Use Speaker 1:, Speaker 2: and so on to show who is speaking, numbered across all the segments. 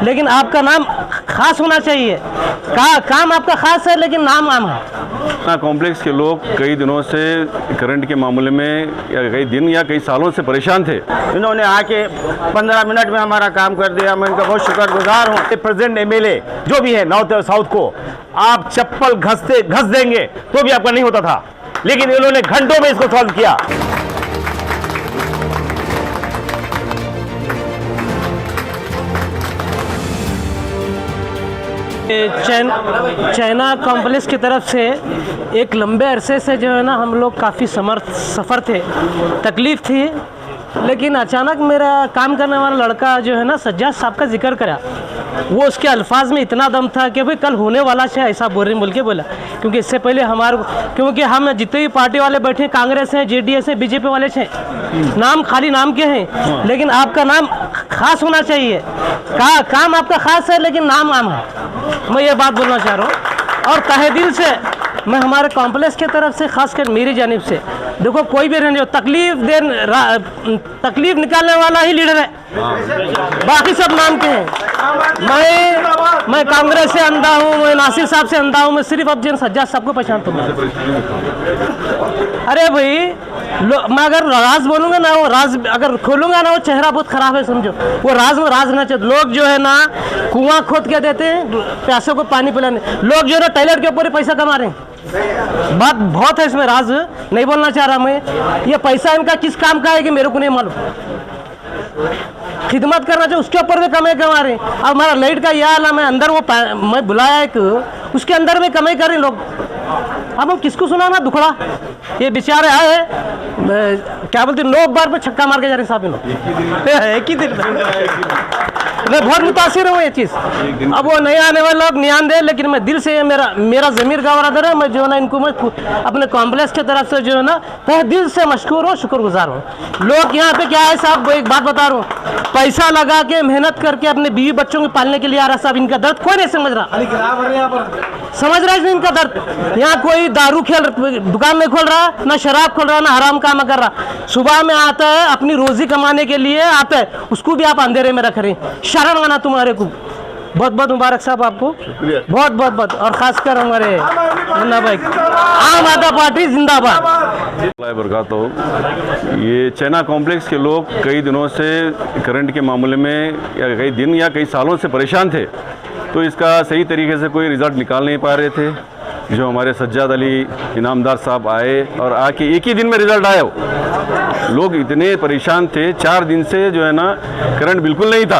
Speaker 1: लेकिन आपका नाम खास होना चाहिए। काम आपका खास है लेकिन नाम आम है।
Speaker 2: कॉम्प्लेक्स के लोग कई दिनों से करंट के मामले में या कई दिन या कई सालों से परेशान थे।
Speaker 3: इन्होंने आके 15 मिनट में हमारा काम कर दिया। मैं इनका बहुत शुक्रगुजार हूँ। प्रेजेंट एमएलए जो भी है नॉर्थ और साउथ को आप चप्पल घस देंगे तो भी आपका नहीं होता था, लेकिन इन्होंने घंटों में इसको सॉल्व किया।
Speaker 1: चाइना कॉम्प्लेक्स की तरफ से एक लंबे अरसे से जो है ना हम लोग काफ़ी सफ़र थे, तकलीफ़ थी, लेकिन अचानक मेरा काम करने वाला लड़का जो है ना सज्जाद साहब का जिक्र करा। वो उसके अल्फाज में इतना दम था कि भाई कल होने वाला है ऐसा बोल के बोला। क्योंकि इससे पहले क्योंकि हम जितने भी पार्टी वाले बैठे हैं, कांग्रेस है, जेडीएस है, बीजेपी वाले हैं, नाम खाली नाम के हैं, लेकिन आपका नाम खास होना चाहिए। काम आपका खास है लेकिन नाम आम है। मैं ये बात बोलना चाह रहा हूँ और तहे दिल से मैं हमारे कॉम्प्लेक्स की तरफ से खासकर मेरी जानिब से देखो कोई भी रहने जो तकलीफ निकालने वाला ही लीडर है, बाकी सब नाम के हैं। मैं कांग्रेस से अंधा हूँ, मैं नासिर साहब से अंधा हूँ, मैं सिर्फ अब जिन सज्जाद साहब को पहचानता हूँ। अरे भाई मैं अगर राज बोलूँगा ना, वो राज अगर खोलूँगा ना, वो चेहरा बहुत ख़राब है, समझो। वो राज में राज ना चाहिए। लोग जो है ना कुआं खोद के देते हैं प्यासों को पानी पिलाने, लोग जो है ना टॉयलेट के ऊपर ही पैसा कमा रहे हैं। बात बहुत है इसमें, राज नहीं बोलना चाह रहा मैं। ये पैसा इनका किस काम का है कि मेरे को नहीं मालूम। खिदमत करना चाहिए, उसके ऊपर भी कमाई कमा रहे हैं। अब हमारा लाइट का यह हाल है, मैं अंदर मैं बुलाया एक, उसके अंदर में कमाई कर रहे लोग। अब हम किसको सुना दुखड़ा। ये बेचारे आए क्या बोलते 9 बार पे छक्का मार के जा रहे साहब, एक ही दिन मैं बहुत मुतासिर हूँ ये चीज़। अब वो नए आने वाले लोग ध्यान दें, लेकिन मैं दिल से मेरा ज़मीर का बरादर है। मैं जो है ना इनको मैं अपने कॉम्प्लेक्स की तरफ से जो है ना तहे दिल से मशकूर हूँ, शुक्रगुजार हूँ। लोग यहाँ पे क्या है साहब, एक बात बता रहा हूँ, पैसा लगा के मेहनत करके अपने बीवी बच्चों को पालने के लिए आ रहा साहब। इनका दर्द कोई नहीं समझ रहा, समझ रहा है इनका दर्द। यहाँ कोई दारू दुकान नहीं खोल रहा, ना शराब खोल रहा, ना हराम काम कर रहा। सुबह में आता है अपनी रोजी कमाने के लिए आता है, उसको भी आप अंधेरे में रख रहे हैं। शर्म आना तुम्हारे को। बहुत बहुत मुबारक साहब आपको, बहुत बहुत बहुत, और खासकर हमारे मुन्ना भाई, आम आदमी पार्टी जिंदाबाद।
Speaker 2: ये चाइना कॉम्प्लेक्स के लोग कई दिनों से करंट के मामले में या कई दिन या कई सालों से परेशान थे, तो इसका सही तरीके से कोई रिज़ल्ट निकाल नहीं पा रहे थे। जो हमारे सज्जाद अली इनामदार साहब आए और आके एक ही दिन में रिज़ल्ट आया। लोग इतने परेशान थे, 4 दिन से जो है ना करंट बिल्कुल नहीं था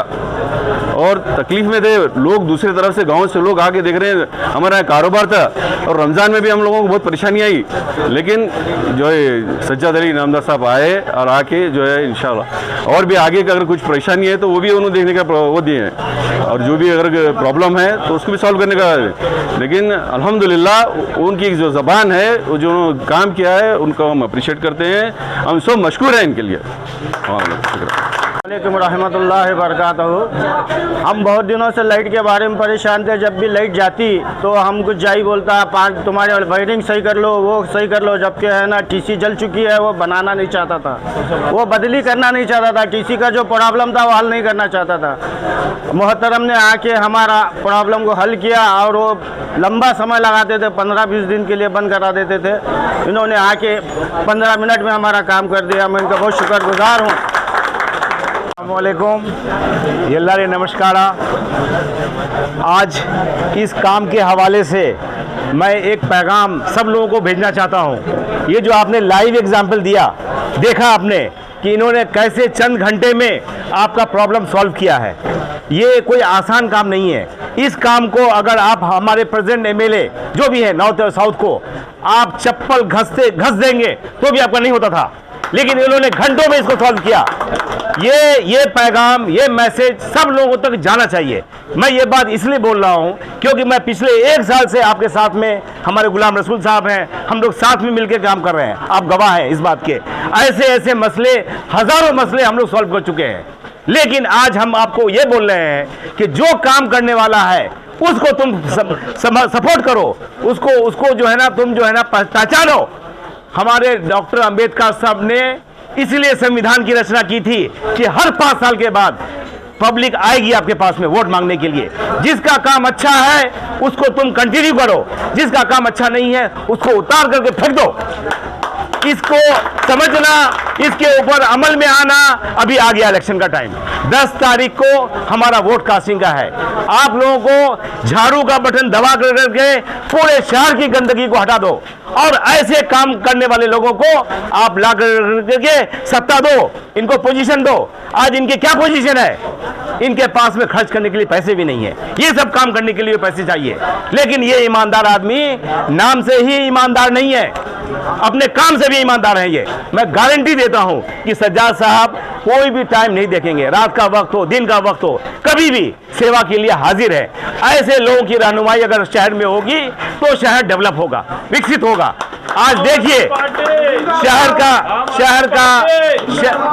Speaker 2: और तकलीफ़ में थे लोग। दूसरी तरफ से गांव से लोग आके देख रहे हैं, हमारा कारोबार था और रमज़ान में भी हम लोगों को बहुत परेशानी आई, लेकिन जो है सज्जाद अली इनामदार साहब आए और आके जो है इंशाल्लाह और भी आगे का अगर कुछ परेशानी है तो वो भी उन्होंने देखने का वो दिए हैं, और जो भी अगर प्रॉब्लम है तो उसको भी सॉल्व करने का। लेकिन अल्हम्दुलिल्लाह उनकी जो ज़बान है, वो जो काम किया है, उनको हम अप्रिशिएट करते हैं, हम सब मशकूर हैं इनके लिए।
Speaker 3: वालेकुम रहमतुल्लाहि व बरकातहू। हम बहुत दिनों से लाइट के बारे में परेशान थे। जब भी लाइट जाती तो हम कुछ जाई बोलता, तुम्हारे वायरिंग सही कर लो, वो सही कर लो, जबकि है ना टीसी जल चुकी है, वो बनाना नहीं चाहता था, वो बदली करना नहीं चाहता था, टीसी का जो प्रॉब्लम था वो हल नहीं करना चाहता था। मोहतरम ने आके हमारा प्रॉब्लम को हल किया और वो लंबा समय लगाते थे, 15-20 दिन के लिए बंद करा देते थे। इन्होंने आके 15 मिनट में हमारा काम कर दिया। मैं इनका बहुत शुक्रगुजार हूँ। अस्सलामुअलैकुम, यल्लारे नमस्कार। आज इस काम के हवाले से मैं एक पैगाम सब लोगों को भेजना चाहता हूँ। ये जो आपने लाइव एग्जाम्पल दिया, देखा आपने कि इन्होंने कैसे चंद घंटे में आपका प्रॉब्लम सॉल्व किया है। ये कोई आसान काम नहीं है। इस काम को अगर आप हमारे प्रेजेंट एमएलए जो भी है नॉर्थ और साउथ को आप चप्पल घस देंगे तो भी आपका नहीं होता था, लेकिन इन्होंने घंटों में इसको सॉल्व किया। ये पैगाम, ये मैसेज सब लोगों तक जाना चाहिए। मैं ये बात इसलिए बोल रहा हूँ क्योंकि मैं पिछले 1 साल से आपके साथ में, हमारे गुलाम रसूल साहब हैं, हम लोग साथ में मिलकर काम कर रहे हैं। आप गवाह हैं इस बात के। ऐसे मसले, हज़ारों मसले हम लोग सॉल्व कर चुके हैं। लेकिन आज हम आपको ये बोल रहे हैं कि जो काम करने वाला है उसको तुम सपोर्ट करो, उसको जो है ना तुम जो है ना पहचानो। हमारे डॉक्टर अंबेडकर साहब ने इसलिए संविधान की रचना की थी कि हर 5 साल के बाद पब्लिक आएगी आपके पास में वोट मांगने के लिए। जिसका काम अच्छा है उसको तुम कंटिन्यू करो, जिसका काम अच्छा नहीं है उसको उतार करके फेंक दो। इसको समझना, इसके ऊपर अमल में आना। अभी आ गया इलेक्शन का टाइम, 10 तारीख को हमारा वोट कास्टिंग का है। आप लोगों को झाड़ू का बटन दबा करके पूरे शहर की गंदगी को हटा दो और ऐसे काम करने वाले लोगों को आप ला करके सत्ता दो, इनको पोजीशन दो। आज इनके क्या पोजीशन है? इनके पास में खर्च करने के लिए पैसे भी नहीं है। ये सब काम करने के लिए पैसे चाहिए, लेकिन ये ईमानदार आदमी नाम से ही ईमानदार नहीं है, अपने काम से भी ईमानदार है। ये मैं गारंटी देता हूं कि सज्जाद साहब कोई भी टाइम नहीं देखेंगे, रात का वक्त हो, दिन का वक्त हो, कभी भी सेवा के लिए हाजिर है। ऐसे लोगों की रहनुमाई अगर शहर में होगी तो शहर डेवलप होगा, विकसित होगा। आज देखिए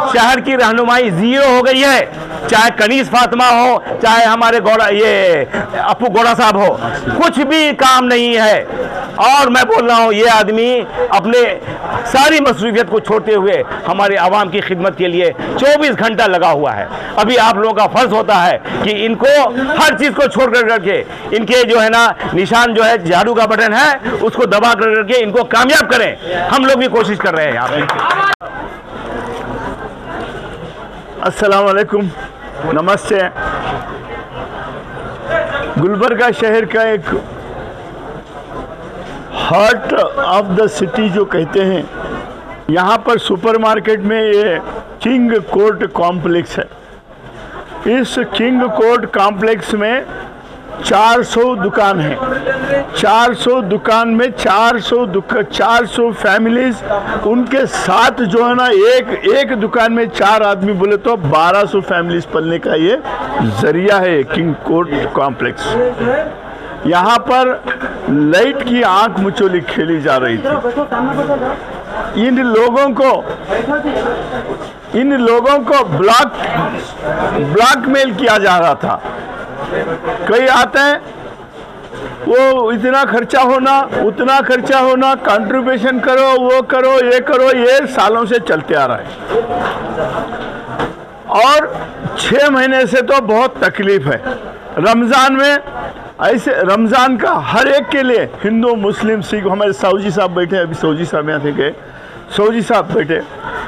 Speaker 3: शहर की रहनुमाई जीरो हो गई है, चाहे कनीज फातिमा हो, चाहे हमारे अपू गौड़ा साहब हो, कुछ भी काम नहीं है। और मैं बोल रहा हूं, ये आदमी अपने सारी मसरूफियत को छोड़ते हुए हमारे आवाम की खिदमत के लिए 24 घंटा लगा हुआ है। अभी आप लोगों का फर्ज होता है कि इनको हर चीज को छोड़ करके इनके जो है ना निशान जो है झाड़ू का बटन है उसको दबा करके इनको कामयाब करें। हम लोग भी कोशिश कर रहे हैं यहाँ पे।
Speaker 4: अस्सलाम वालेकुम, नमस्ते। गुलबर्गा शहर का एक हार्ट ऑफ द सिटी जो कहते हैं, यहाँ पर सुपरमार्केट में ये किंग कोर्ट कॉम्प्लेक्स है। इस किंग कोर्ट कॉम्प्लेक्स में 400 दुकान है। 400 दुकान में 400 फैमिलीज, उनके साथ जो है ना एक दुकान में 4 आदमी बोले तो 1200 फैमिलीज पलने का ये जरिया है किंग कोर्ट कॉम्प्लेक्स। यहाँ पर लाइट की आंख मुचोली खेली जा रही थी। इन लोगों को ब्लैकमेल किया जा रहा था। कई आते हैं, वो इतना खर्चा होना, उतना खर्चा होना, कंट्रीब्यूशन करो, वो करो, ये करो, ये सालों से चलते आ रहा है। और 6 महीने से तो बहुत तकलीफ है। रमज़ान में ऐसे, रमज़ान का हर एक के लिए, हिंदू मुस्लिम सिख, हमारे साहू जी साहब बैठे, अभी साहू जी साहब यहाँ थे गए, साहू जी साहब बैठे,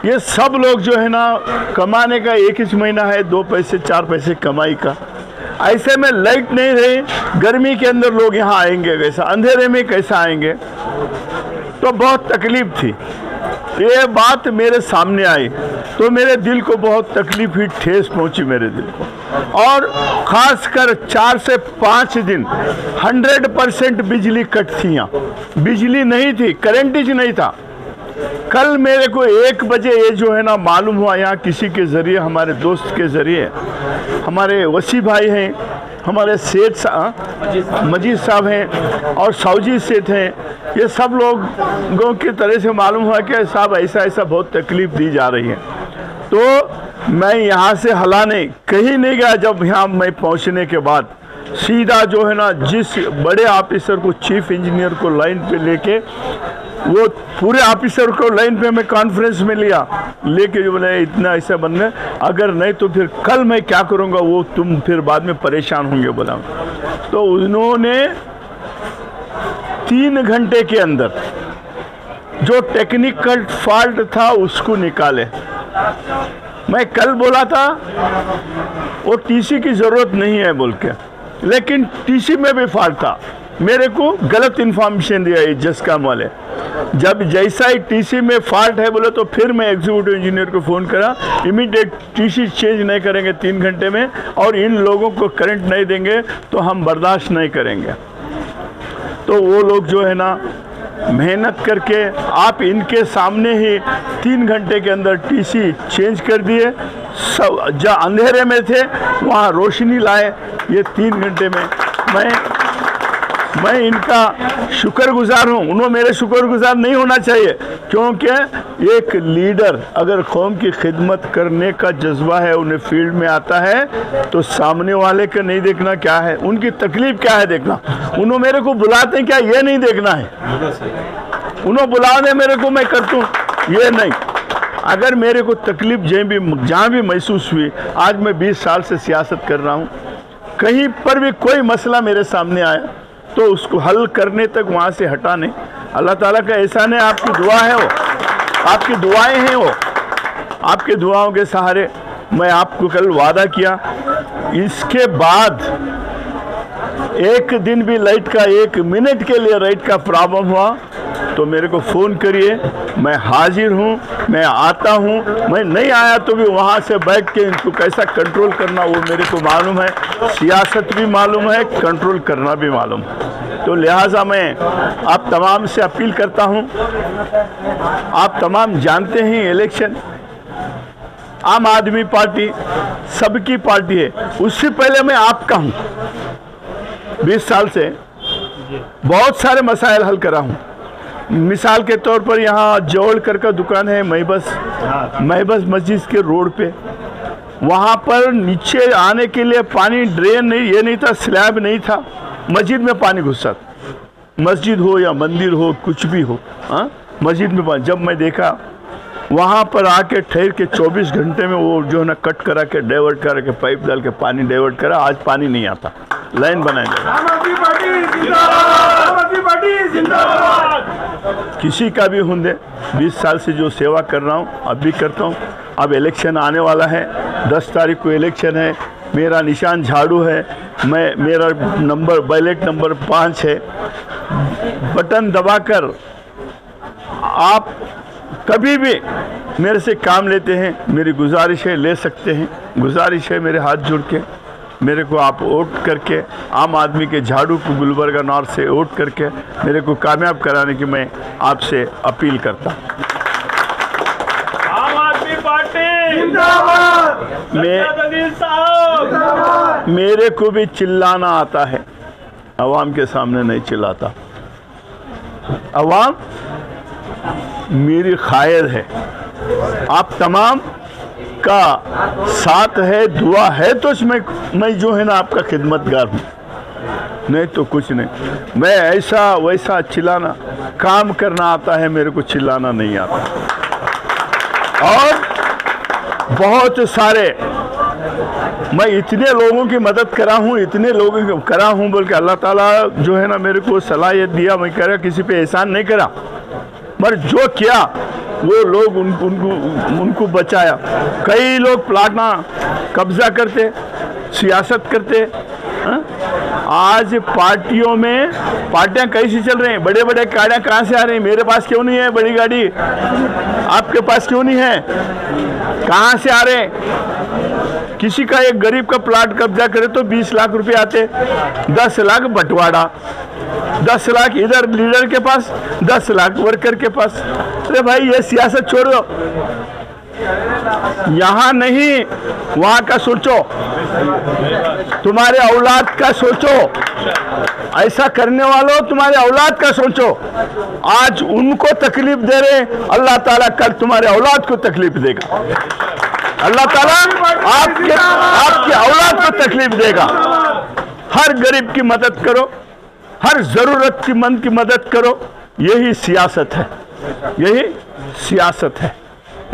Speaker 4: ये सब लोग जो है ना कमाने का एक ही महीना है, 2 पैसे 4 पैसे कमाई का। ऐसे में लाइट नहीं रही, गर्मी के अंदर लोग यहाँ आएंगे कैसा, अंधेरे में कैसा आएंगे, तो बहुत तकलीफ थी। ये बात मेरे सामने आई तो मेरे दिल को बहुत तकलीफ हुई, ठेस पहुंची मेरे दिल को। और ख़ासकर 4 से 5 दिन 100% बिजली कट थी। यहाँ बिजली नहीं थी, करंट ही नहीं था। कल मेरे को 1 बजे ये जो है ना मालूम हुआ, यहाँ किसी के ज़रिए, हमारे दोस्त के ज़रिए, हमारे वसी भाई हैं, हमारे सेठ मजीद साहब हैं और साउजी सेठ हैं, ये सब लोगों की तरह से मालूम हुआ कि साहब ऐसा बहुत तकलीफ़ दी जा रही है। तो मैं यहाँ से हलाने कहीं नहीं गया। जब यहाँ मैं पहुँचने के बाद सीधा जो है ना जिस बड़े ऑफिसर को, चीफ इंजीनियर को लाइन पे लेके, वो पूरे ऑफिसर को लाइन पे मैं कॉन्फ्रेंस में लेके जो बोले इतना ऐसा बनना, अगर नहीं तो फिर कल मैं क्या करूँगा वो तुम फिर बाद में परेशान होंगे बोला। तो उन्होंने 3 घंटे के अंदर जो टेक्निकल फॉल्ट था उसको निकाले। मैं कल बोला था वो टीसी की ज़रूरत नहीं है बोल के, लेकिन टीसी में भी फॉल्ट था। मेरे को गलत इन्फॉर्मेशन दिया ये जसकाम वाले। जब जैसा ही टीसी में फॉल्ट है बोले तो फिर मैं एग्जीक्यूटिव इंजीनियर को फ़ोन करा, इमीडिएट टीसी चेंज नहीं करेंगे 3 घंटे में, और इन लोगों को करंट नहीं देंगे तो हम बर्दाश्त नहीं करेंगे। तो वो लोग जो है ना मेहनत करके आप इनके सामने ही 3 घंटे के अंदर टीसी चेंज कर दिए। सब जहाँ अंधेरे में थे वहाँ रोशनी लाए। ये 3 घंटे में मैं इनका शुक्रगुजार हूँ। उन्होंने मेरे शुक्रगुजार नहीं होना चाहिए, क्योंकि एक लीडर अगर कौम की खिदमत करने का जज्बा है, उन्हें फील्ड में आता है तो सामने वाले का नहीं देखना क्या है, उनकी तकलीफ क्या है देखना। उन्होंने मेरे को बुलाते हैं क्या, ये नहीं देखना है। उन्होंने बुला दे मेरे को, मैं कर दूँ, ये नहीं। अगर मेरे को तकलीफ जहाँ भी महसूस हुई, आज मैं 20 साल से सियासत कर रहा हूँ, कहीं पर भी कोई मसला मेरे सामने आया तो उसको हल करने तक वहाँ से हटाने, अल्लाह ताला का एहसान है, आपकी दुआ है वो, आपकी दुआएं हैं वो, आपके दुआओं के सहारे मैं आपको कल वादा किया, इसके बाद एक दिन भी लाइट का, 1 मिनट के लिए लाइट का प्रॉब्लम हुआ तो मेरे को फ़ोन करिए, मैं हाजिर हूँ, मैं आता हूँ। मैं नहीं आया तो भी वहाँ से बैठ के इनको कैसा कंट्रोल करना वो मेरे को मालूम है, सियासत भी मालूम है, कंट्रोल करना भी मालूम है। तो लिहाजा मैं आप तमाम से अपील करता हूँ, आप तमाम जानते हैं इलेक्शन आम आदमी पार्टी सबकी पार्टी है, उससे पहले मैं आपका हूँ। 20 साल से बहुत सारे मसाइल हल करा हूँ। मिसाल के तौर पर यहाँ जोड़कर का दुकान है महबस मस्जिद के रोड पे, वहाँ पर नीचे आने के लिए पानी ड्रेन नहीं, ये नहीं था, स्लैब नहीं था, मस्जिद में पानी घुसा, मस्जिद हो या मंदिर हो कुछ भी हो, हाँ मस्जिद में पानी। जब मैं देखा वहाँ पर आके ठहर के 24 घंटे में वो जो है ना कट करा के डाइवर्ट करा के पाइप डाल के पानी डाइवर्ट करा, आज पानी नहीं आता, लाइन बनाई किसी का भी होंगे। 20 साल से जो सेवा कर रहा हूँ अब भी करता हूँ। अब इलेक्शन आने वाला है, 10 तारीख को इलेक्शन है, मेरा निशान झाड़ू है, मेरा नंबर बैलेट नंबर 5 है। बटन दबाकर आप कभी भी मेरे से काम लेते हैं, मेरी गुजारिश है ले सकते हैं, गुजारिश है मेरे हाथ जोड़ के मेरे को आप वोट करके, आम आदमी के झाड़ू को गुलबर्गा नॉर्थ से वोट करके मेरे को कामयाब कराने की मैं आपसे अपील करता हूँ।
Speaker 3: आम आदमी पार्टी जिंदाबाद,
Speaker 4: मेरे को भी चिल्लाना आता है, अवाम के सामने नहीं चिल्लाता। अवाम मेरी खायर है, आप तमाम का साथ है, दुआ है तो मैं जो है ना आपका खिदमतगार हूँ, नहीं तो कुछ नहीं। मैं ऐसा वैसा चिल्लाना, काम करना आता है, मेरे को चिल्लाना नहीं आता। और बहुत सारे मैं इतने लोगों की मदद करा हूँ, इतने लोगों की करा हूँ बोल के अल्लाह ताला जो है ना मेरे को सलाहियत दिया। मैं कह रहा किसी पे एहसान नहीं करा, मगर जो किया वो लोग उनको बचाया। कई लोग प्लाटना कब्जा करते, सियासत करते। आज पार्टियों में पार्टियां कैसी चल रही हैं, बड़े बड़े गाड़ियाँ कहाँ से आ रही हैं? मेरे पास क्यों नहीं है बड़ी गाड़ी, आपके पास क्यों नहीं है? कहाँ से आ रहे हैं? किसी का एक गरीब का प्लाट कब्जा करे तो 20 लाख रुपए आते, 10 लाख बंटवारा, 10 लाख इधर लीडर के पास, 10 लाख वर्कर के पास। अरे भाई ये सियासत छोड़ो, यहाँ नहीं वहाँ का सोचो, तुम्हारे औलाद का सोचो, ऐसा करने वालों तुम्हारे औलाद का सोचो। आज उनको तकलीफ दे रहे, अल्लाह ताला कल तुम्हारे औलाद को तकलीफ देगा, अल्लाह ताला आपके औलाद को तकलीफ देगा। हर गरीब की मदद करो, हर जरूरतमंद की मदद करो, यही सियासत है, यही सियासत है।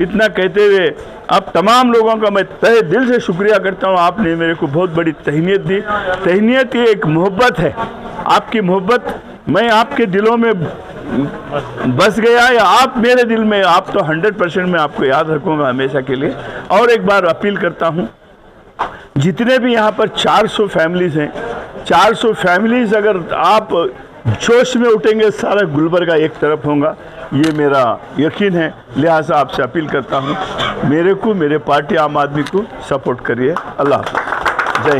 Speaker 4: इतना कहते हुए अब तमाम लोगों का मैं तहे दिल से शुक्रिया करता हूँ। आपने मेरे को बहुत बड़ी तहनीत दी। तहनीत ये एक मोहब्बत है, आपकी मोहब्बत, मैं आपके दिलों में बस गया या आप मेरे दिल में, आप तो 100% मैं आपको याद रखूँगा हमेशा के लिए। और एक बार अपील करता हूँ, जितने भी यहाँ पर 400 फैमिलीज़ हैं, 400 फैमिलीज़ अगर आप जोश में उठेंगे सारा गुलबर्गा एक तरफ होगा, ये मेरा यकीन है। लिहाजा आपसे अपील करता हूँ, मेरे को, मेरे पार्टी आम आदमी को सपोर्ट करिए। अल्लाह हाफ़िज़, जय हिंद।